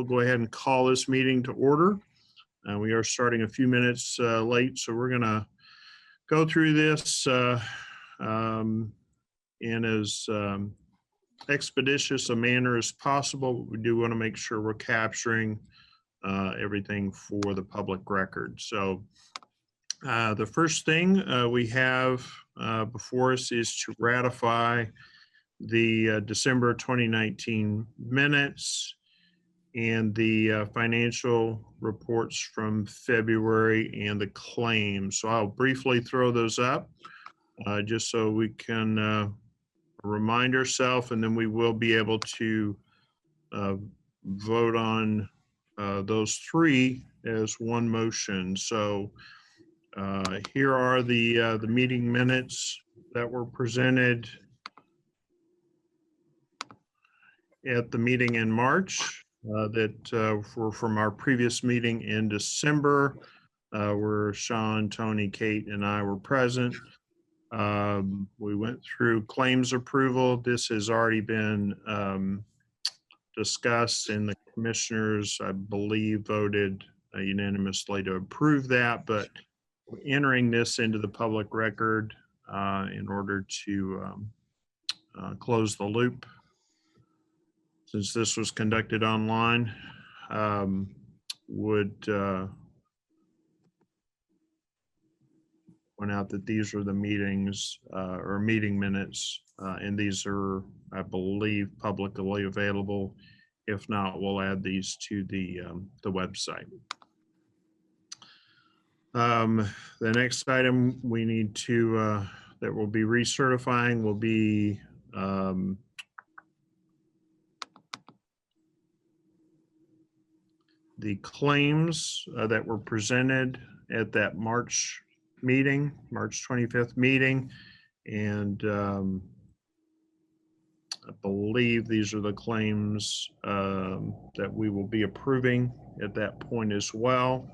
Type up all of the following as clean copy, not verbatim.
we'll go ahead and call this meeting to order. We are starting a few minutes late, so we're going to go through this in as expeditious a manner as possible. We do want to make sure we're capturing everything for the public record. So the first thing we have before us is to ratify the December 2019 minutes and the financial reports from February and the claims. So I'll briefly throw those up just so we can remind ourselves, and then we will be able to vote on those three as one motion. So here are the meeting minutes that were presented at the meeting in March that were from our previous meeting in December, where Sean, Tony, Kate, and I were present. We went through claims approval. This has already been discussed, and the commissioners, I believe, voted unanimously to approve that, but we're entering this into the public record in order to close the loop. Since this was conducted online, would point out that these are the meetings or meeting minutes, and these are, I believe, publicly available. If not, we'll add these to the website. The next item we need to that we'll be recertifying will be the claims that were presented at that March meeting, March 25th meeting. And I believe these are the claims that we will be approving at that point as well.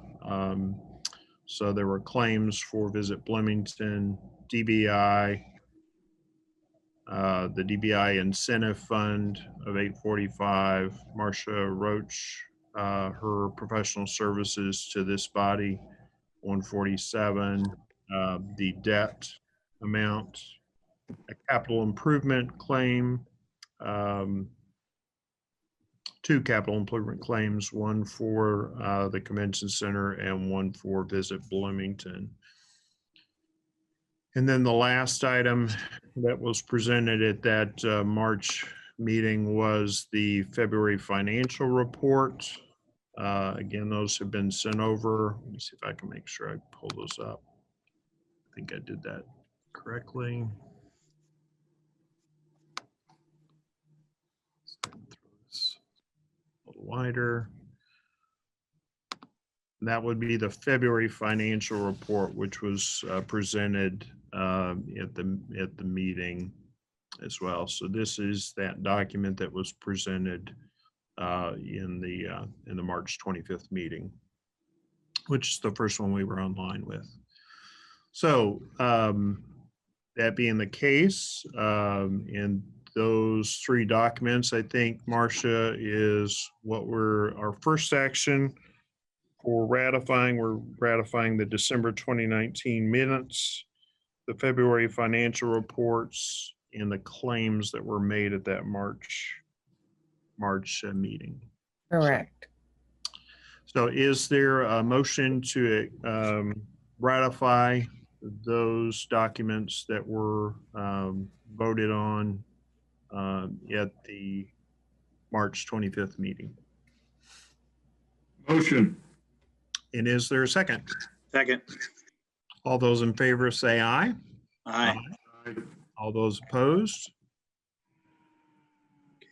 So there were claims for Visit Bloomington, DBI, the DBI Incentive Fund of $845, Marcia Roach, her professional services to this body, $147, the debt amount, a capital improvement claim, two capital improvement claims, one for the convention center and one for Visit Bloomington. And then the last item that was presented at that March meeting was the February financial report. Again, those have been sent over. Let me see if I can make sure I pull those up. I think I did that correctly. Throw this a little wider. That would be the February financial report, which was presented at the meeting as well. So this is that document that was presented in the March 25th meeting, which is the first one we were online with. So that being the case, in those three documents, I think, Marcia, is what our first action for ratifying. We're ratifying the December 2019 minutes, the February financial reports, and the claims that were made at that March meeting. Correct. So is there a motion to ratify those documents that were voted on at the March 25th meeting? Motion. And is there a second? Second. All those in favor say aye. Aye. All those opposed?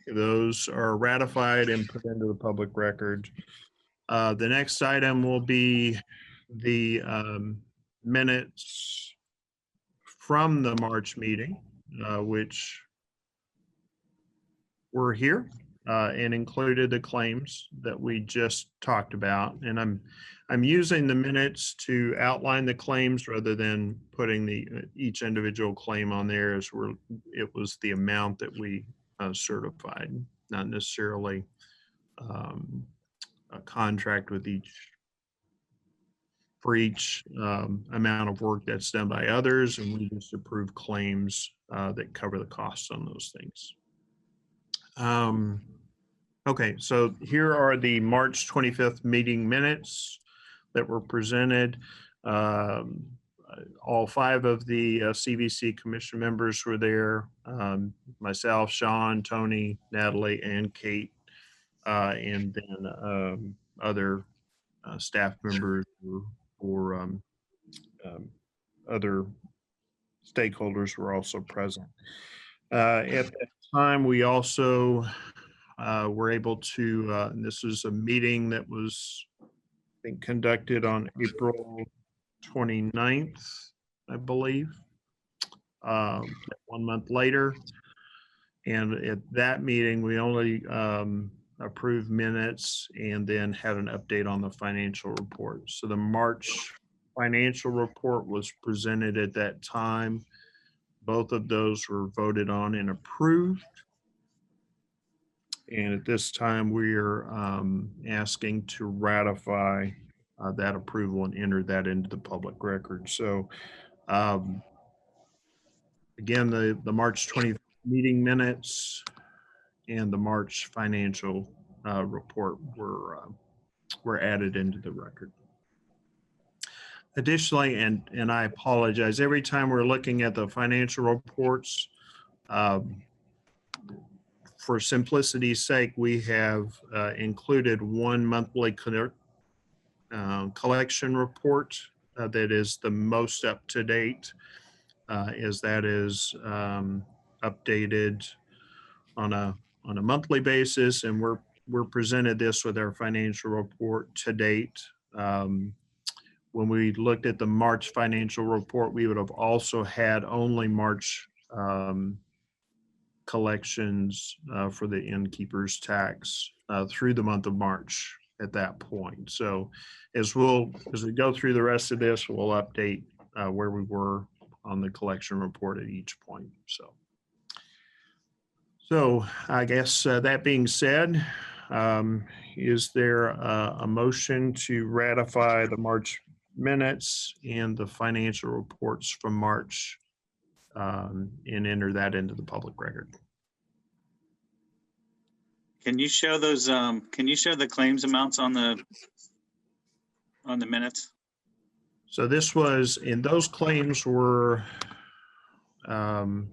Okay, those are ratified and put into the public record. The next item will be the minutes from the March meeting, which were here and included the claims that we just talked about. And I'm using the minutes to outline the claims rather than putting each individual claim on there, as it was the amount that we certified, not necessarily contract with for each amount of work that's done by others, and we just approve claims that cover the costs on those things. Okay, so here are the March 25th meeting minutes that were presented. All 5 of the CVC commission members were there. Myself, Sean, Tony, Natalie, and Kate, and then other staff members or other stakeholders were also present. At that time, we also were able to, and this is a meeting that was, I think, conducted on April 29th, I believe, 1 month later. And at that meeting, we only approved minutes and then had an update on the financial report. So the March financial report was presented at that time. Both of those were voted on and approved. And at this time, we are asking to ratify that approval and enter that into the public record. So again, the March 20th meeting minutes and the March financial report were added into the record. Additionally, and I apologize, every time we're looking at the financial reports, for simplicity's sake, we have included one monthly collection report that is the most up to date, as that is updated on a monthly basis, and we're presented this with our financial report to date. When we looked at the March financial report, we would have also had only March collections for the innkeeper's tax through the month of March at that point. So as we go through the rest of this, we'll update where we were on the collection report at each point. So I guess that being said, is there a motion to ratify the March minutes and the financial reports from March and enter that into the public record? Can you show those? Can you show the claims amounts on the minutes? So this was, and those claims were, and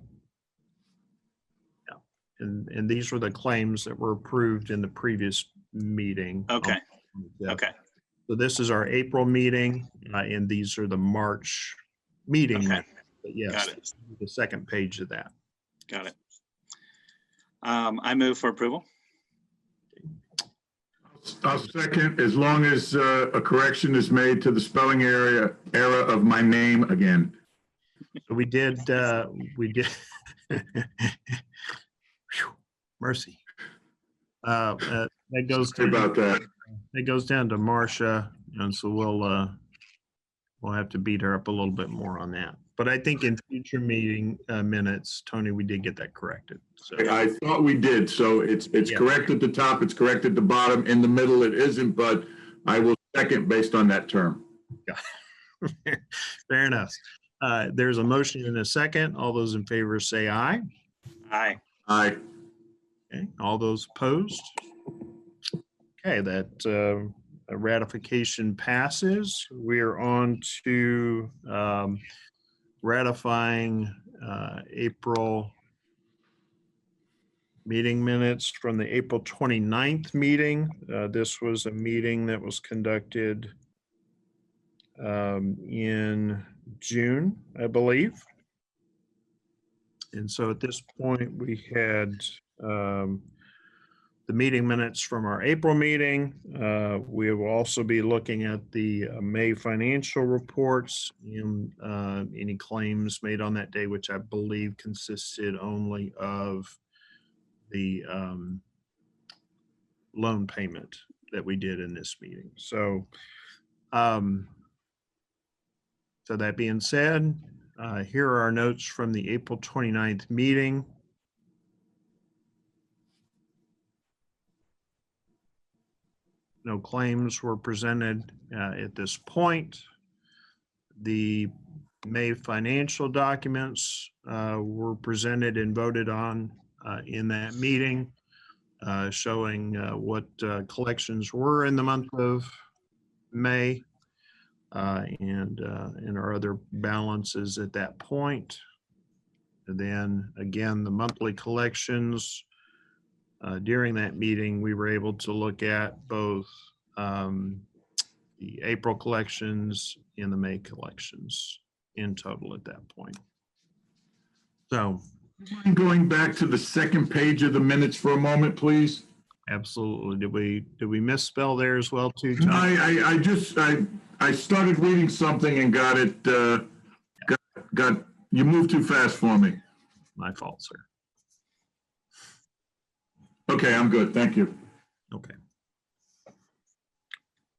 these were the claims that were approved in the previous meeting. Okay. Okay. So this is our April meeting, and these are the March meeting. Okay. Yes, Got it. The second page of that. Got it. I move for approval. I'll second, as long as a correction is made to the spelling error of my name again. So we did. Mercy. That goes Sorry about that. It goes down to Marcia, and so we'll have to beat her up a little bit more on that. But I think in future meeting minutes, Tony, we did get that corrected. So I thought we did. So it's correct at the top, it's correct at the bottom. In the middle, it isn't, but I will second based on that term. Fair enough. There's a motion and a second. All those in favor say aye. Aye. Aye. Okay. All those opposed? Okay, that ratification passes. We are on to ratifying April meeting minutes from the April 29th meeting. This was a meeting that was conducted in June, I believe. And so at this point, we had the meeting minutes from our April meeting. We will also be looking at the May financial reports and any claims made on that day, which I believe consisted only of the loan payment that we did in this meeting. So, so that being said, here are our notes from the April 29th meeting. No claims were presented at this point. The May financial documents were presented and voted on in that meeting, showing what collections were in the month of May and our other balances at that point. And then again, the monthly collections. During that meeting, we were able to look at both the April collections and the May collections in total at that point. So Mind going back to the second page of the minutes for a moment, please? absolutely. Did we misspell there as well too, No, Tom? I started reading something and got it, you moved too fast for me. My fault, sir. Okay, I'm good. Thank you. Okay.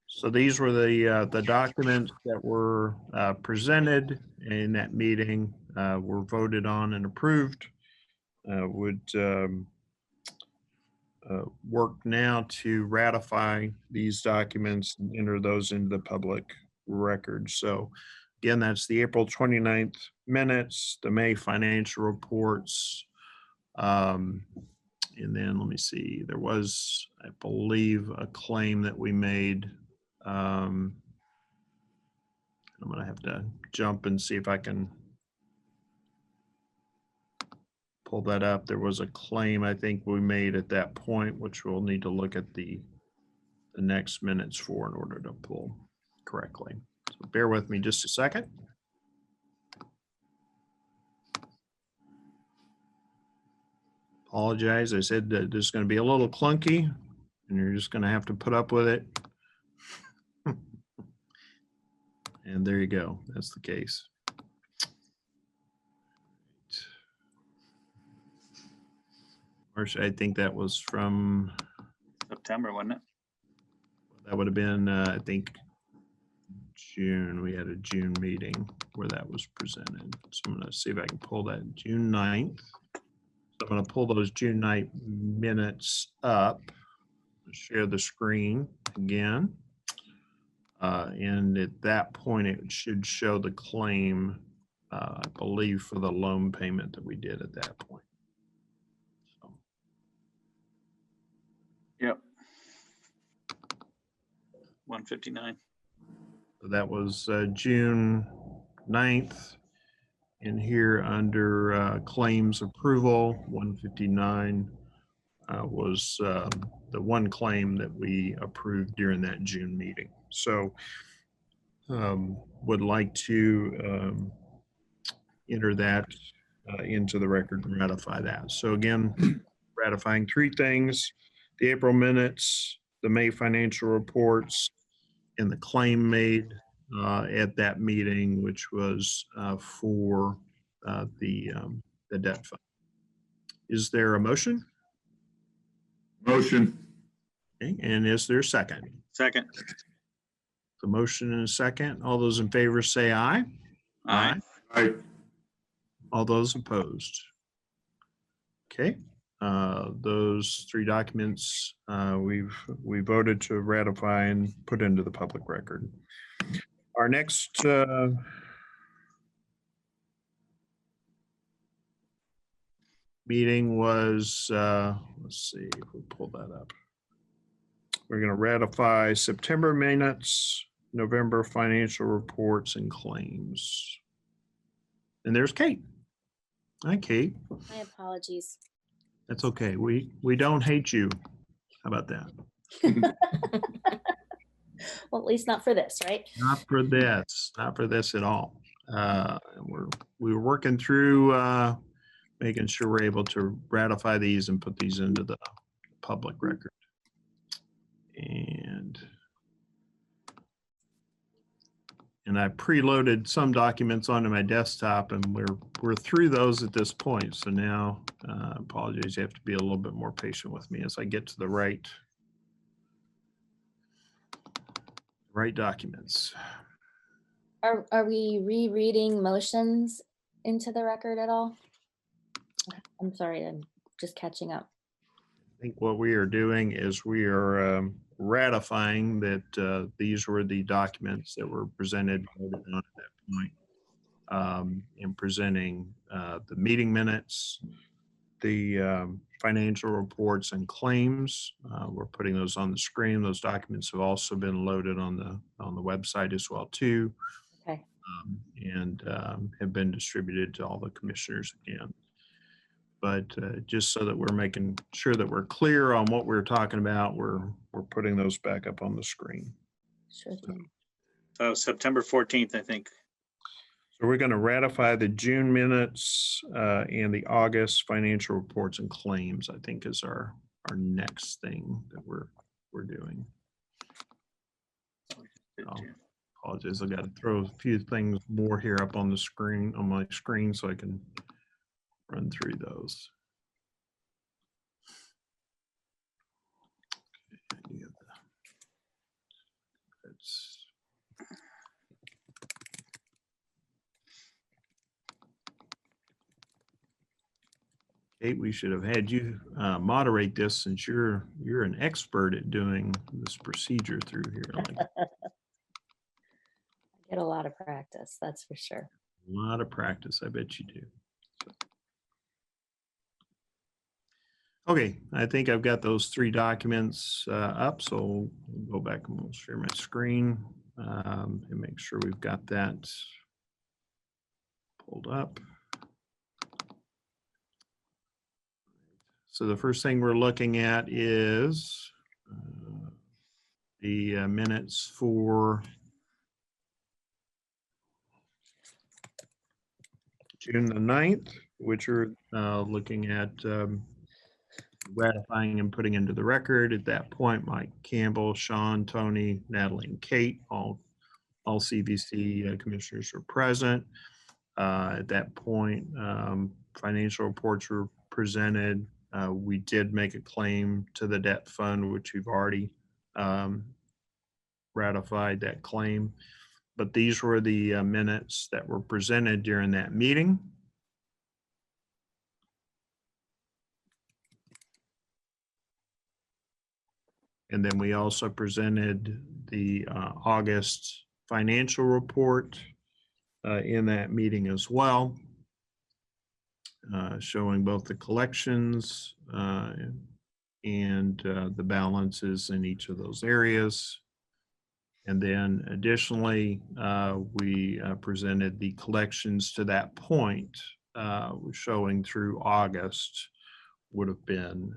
So these were the documents that were presented in that meeting, were voted on and approved. Would work now to ratify these documents and enter those into the public record. So again, that's the April 29th minutes, the May financial reports. And then let me see, there was, I believe, a claim that we made. I'm gonna have to jump and see if I can pull that up. There was a claim I think we made at that point, which we'll need to look at the next minutes for in order to pull correctly. So bear with me just a second. Apologize. I said that this is going to be a little clunky and you're just going to have to put up with it. And there you go. That's the case. March, I think that was from, September, wasn't it? that would have been, I think, June. We had a June meeting where that was presented. So I'm going to see if I can pull that June 9th. So I'm going to pull those June 9th minutes up, share the screen again. And at that point, it should show the claim, I believe, for the loan payment that we did at that point. So, Yep. 159. so that was June 9th. And here under claims approval, 159 was the one claim that we approved during that June meeting. So would like to enter that into the record and ratify that. So again, ratifying three things: the April minutes, the May financial reports, and the claim made at that meeting, which was for the debt fund. Is there a motion? Motion. Okay, and is there a second? Second. The motion and a second. All those in favor say aye. Aye. Aye. All those opposed? Okay, those three documents we voted to ratify and put into the public record. Our next meeting was, let's see if we pull that up. We're going to ratify September minutes, November financial reports and claims. And there's Kate. Hi, Kate. My apologies. That's okay. We don't hate you. How about that? Well, at least not for this, right? Not for this. Not for this at all. We were working through making sure we're able to ratify these and put these into the public record. And I preloaded some documents onto my desktop, and we're through those at this point. So now, apologies, you have to be a little bit more patient with me as I get to the right documents. Are we rereading motions into the record at all? I'm sorry, I'm just catching up. I think what we are doing is we are ratifying that these were the documents that were presented voted on at that point. In presenting the meeting minutes, the financial reports and claims. We're putting those on the screen. Those documents have also been loaded on the website as well too, Okay, and have been distributed to all the commissioners again. But just so that we're making sure that we're clear on what we're talking about, we're putting those back up on the screen. sure thing. So September 14th, I think. So we're going to ratify the June minutes and the August financial reports and claims, I think is our next thing that we're doing. Oh, apologize, I got to throw a few things more here up on the screen, on my screen, so I can run through those. Okay, that's Kate, we should have had you moderate this since you're an expert at doing this procedure through here. Like a Get a lot of practice, that's for sure. lot of practice, I bet you do. Okay, I think I've got those three documents up, so we'll go back and we'll share my screen and make sure we've got that pulled up. So the first thing we're looking at is the minutes for June the 9th, which are looking at ratifying and putting into the record. At that point, Mike Campbell, Sean, Tony, Natalie, and Kate, all CVC commissioners were present. At that point, financial reports were presented. We did make a claim to the debt fund, which we've already ratified that claim. But these were the minutes that were presented during that meeting. And then we also presented the August financial report in that meeting as well, showing both the collections and the balances in each of those areas. And then additionally, we presented the collections to that point, showing through August would have been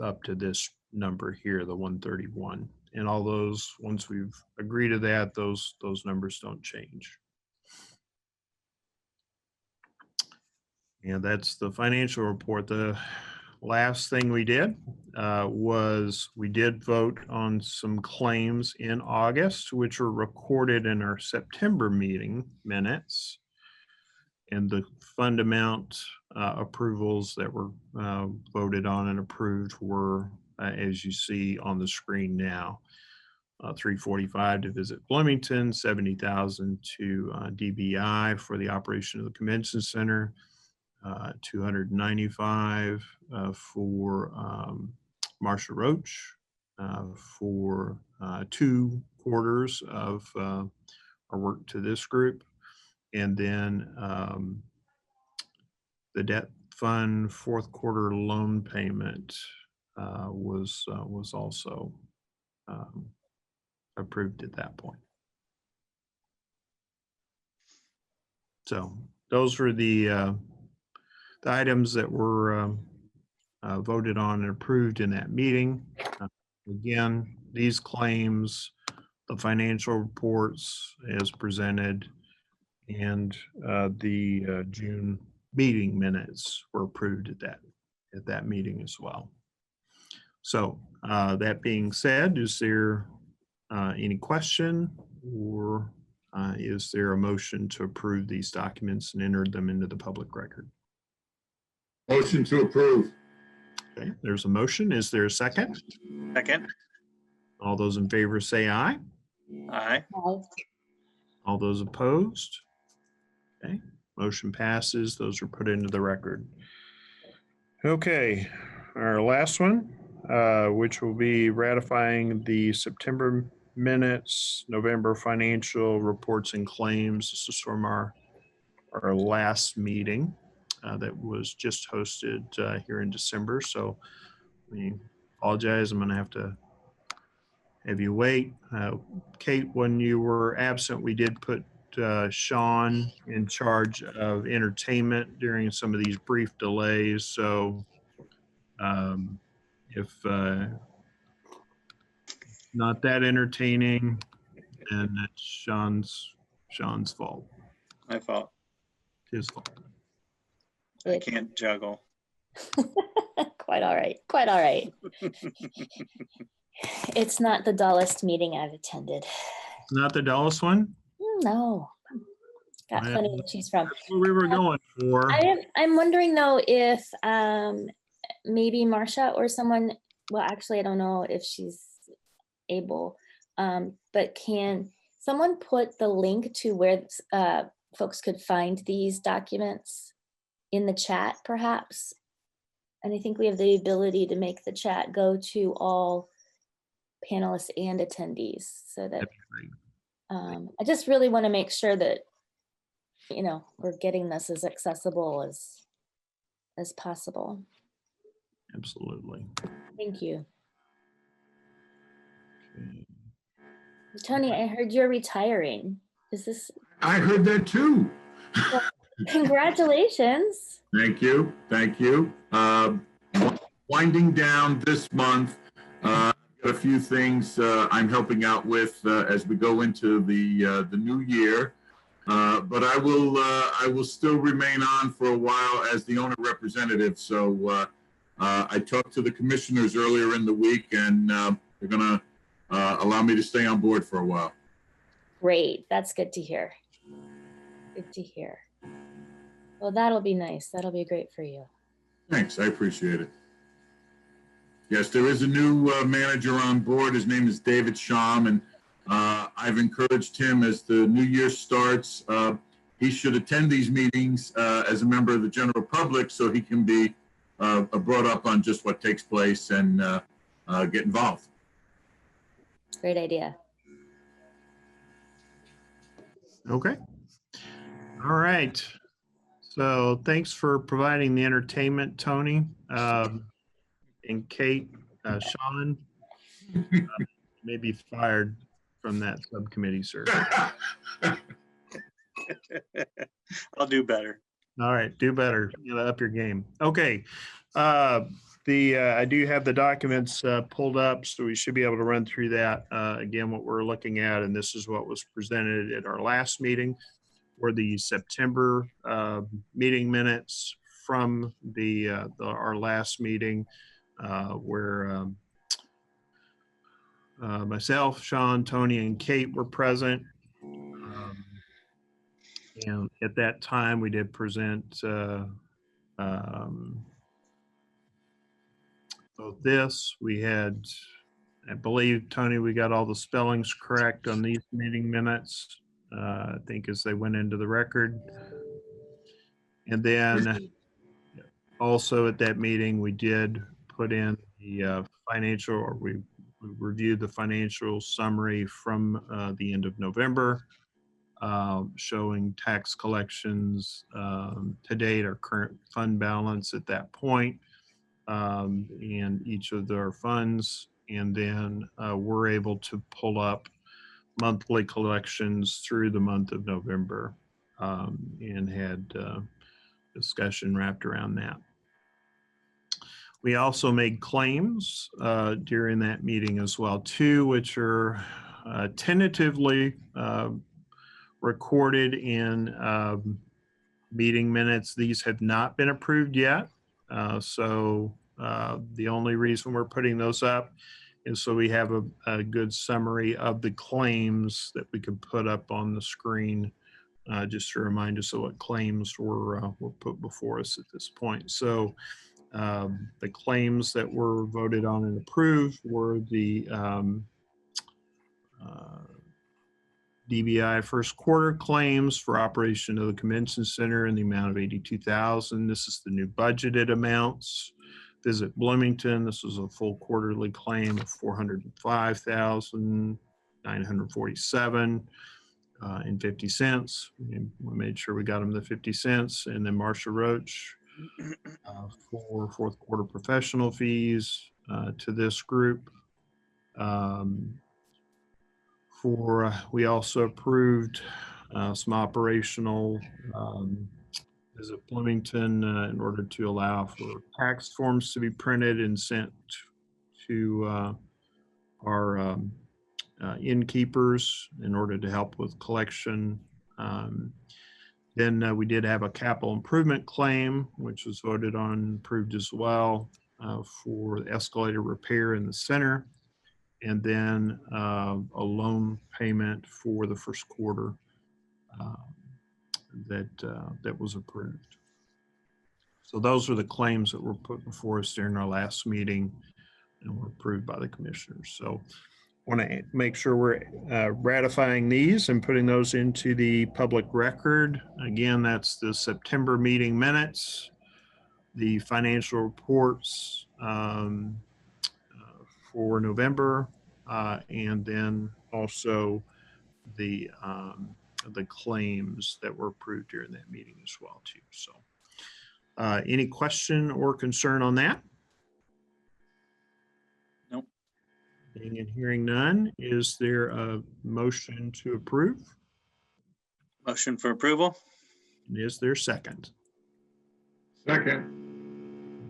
up to this number here, the 131. And all those, once we've agreed to that, those numbers don't change. And that's the financial report. The last thing we did was we did vote on some claims in August, which were recorded in our September meeting minutes. And the fund amount approvals that were voted on and approved were, as you see on the screen now, $345 to Visit Bloomington, $70,000 to DBI for the operation of the convention center, $295 for Marsha Roach for 2 quarters of our work to this group. And then the debt fund 4th quarter loan payment was also approved at that point. So those were the items that were voted on and approved in that meeting. Again, these claims, the financial reports as presented, and the June meeting minutes were approved at that meeting as well. So that being said, is there any question, or is there a motion to approve these documents and enter them into the public record? Motion to approve. Okay, there's a motion. Is there a second? Second. All those in favor say aye. Aye. Aye. All those opposed? Okay, motion passes. Those are put into the record. Okay, our last one, which will be ratifying the September minutes, November financial reports and claims. This is from our last meeting that was just hosted here in December. So we apologize. I'm going to have you wait. Kate, when you were absent, we did put Sean in charge of entertainment during some of these brief delays. So if not that entertaining, then it's Sean's fault. My fault. His fault. I can't juggle. Quite all right. Quite all right. It's not the dullest meeting I've attended. Not the dullest one? No. Got Well, plenty to choose from. That's what we were going for. I'm wondering though if maybe Marcia or someone, well, actually, I don't know if she's able, but can someone put the link to where folks could find these documents in the chat perhaps? And I think we have the ability to make the chat go to all panelists and attendees so that That'd be great. I just really want to make sure that, you know, we're getting this as accessible as possible. Absolutely. Thank you. Okay. Tony, I heard you're retiring. Is this? I heard that too. Congratulations. Thank you. Thank you. Winding down this month, got a few things I'm helping out with as we go into the new year. But I will still remain on for a while as the owner representative. So I talked to the commissioners earlier in the week, and they're going to allow me to stay on board for a while. Great. That's good to hear. Good to hear. Well, that'll be nice. That'll be great for you. Thanks. I appreciate it. Yes, there is a new manager on board. His name is David Sham, and I've encouraged him as the new year starts. He should attend these meetings as a member of the general public so he can be brought up on just what takes place and get involved. Great idea. Okay. All right. So thanks for providing the entertainment, Tony. And Kate, Sean may be fired from that subcommittee, sir. I'll do better. All right, do better. You know, up your game. Okay. I do have the documents pulled up, so we should be able to run through that. Again, what we're looking at, and this is what was presented at our last meeting, were the September meeting minutes from our last meeting, where myself, Sean, Tony, and Kate were present. And at that time, we did present both this. We had, I believe, Tony, we got all the spellings correct on these meeting minutes, I think, as they went into the record. And then also at that meeting, we did put in the financial, or we reviewed the financial summary from the end of November, showing tax collections to date, our current fund balance at that point, and each of their funds. And then we're able to pull up monthly collections through the month of November, and had discussion wrapped around that. We also made claims during that meeting as well, too, which are tentatively recorded in meeting minutes. These have not been approved yet. So the only reason we're putting those up is so we have a good summary of the claims that we could put up on the screen, just to remind us of what claims were put before us at this point. So the claims that were voted on and approved were the DBI first quarter claims for operation of the convention center in the amount of $82,000. This is the new budgeted amounts. Visit Bloomington, this is a full quarterly claim of $405,947 and 50 cents. We made sure we got them the 50 cents. And then Marcia Roach for fourth quarter professional fees to this group. We also approved some operational visit Bloomington in order to allow for tax forms to be printed and sent to our innkeepers in order to help with collection. Then we did have a capital improvement claim, which was voted on and approved as well for the escalator repair in the center. And then a loan payment for the first quarter that was approved. So those are the claims that were put before us during our last meeting and were approved by the commissioners. So want to make sure we're ratifying these and putting those into the public record. Again, that's the September meeting minutes, the financial reports for November, and then also the claims that were approved during that meeting as well too. So any question or concern on that? Nope. Seeing and hearing none, is there a motion to approve? Motion for approval? And is there a second? Second.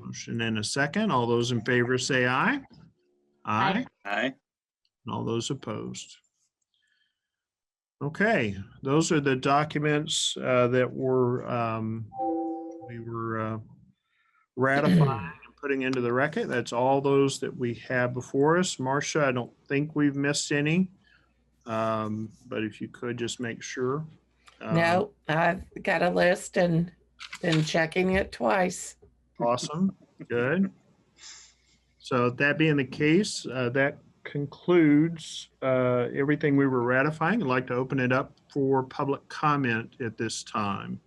Motion and a second. All those in favor say aye. Aye. Aye. And all those opposed. Okay, those are the documents that we were ratifying and putting into the record. That's all those that we have before us. Marcia, I don't think we've missed any, but if you could just make sure. No, I've got a list and been checking it twice. Awesome, good. So that being the case, that concludes everything we were ratifying. I'd like to open it up for public comment at this time.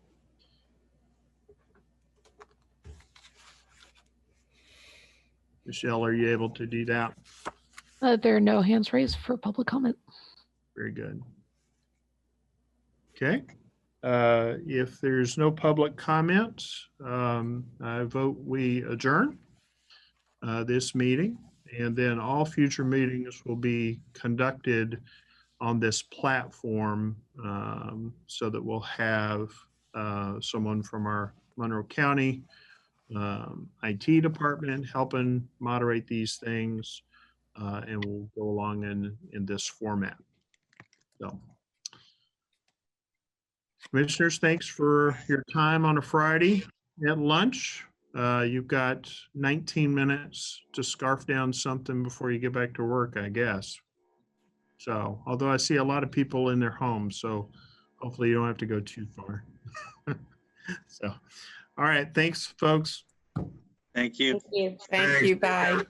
Michelle, are you able to do that? There are no hands raised for public comment. Very good. Okay. If there's no public comment, I vote we adjourn this meeting, and then all future meetings will be conducted on this platform so that we'll have someone from our Monroe County IT department helping moderate these things, and we'll go along in this format. So, commissioners, thanks for your time on a Friday at lunch. You've got 19 minutes to scarf down something before you get back to work, I guess. So, although I see a lot of people in their homes, so hopefully you don't have to go too far. So, all right. Thanks, folks. Thank you. Thank you. Thank you. Bye.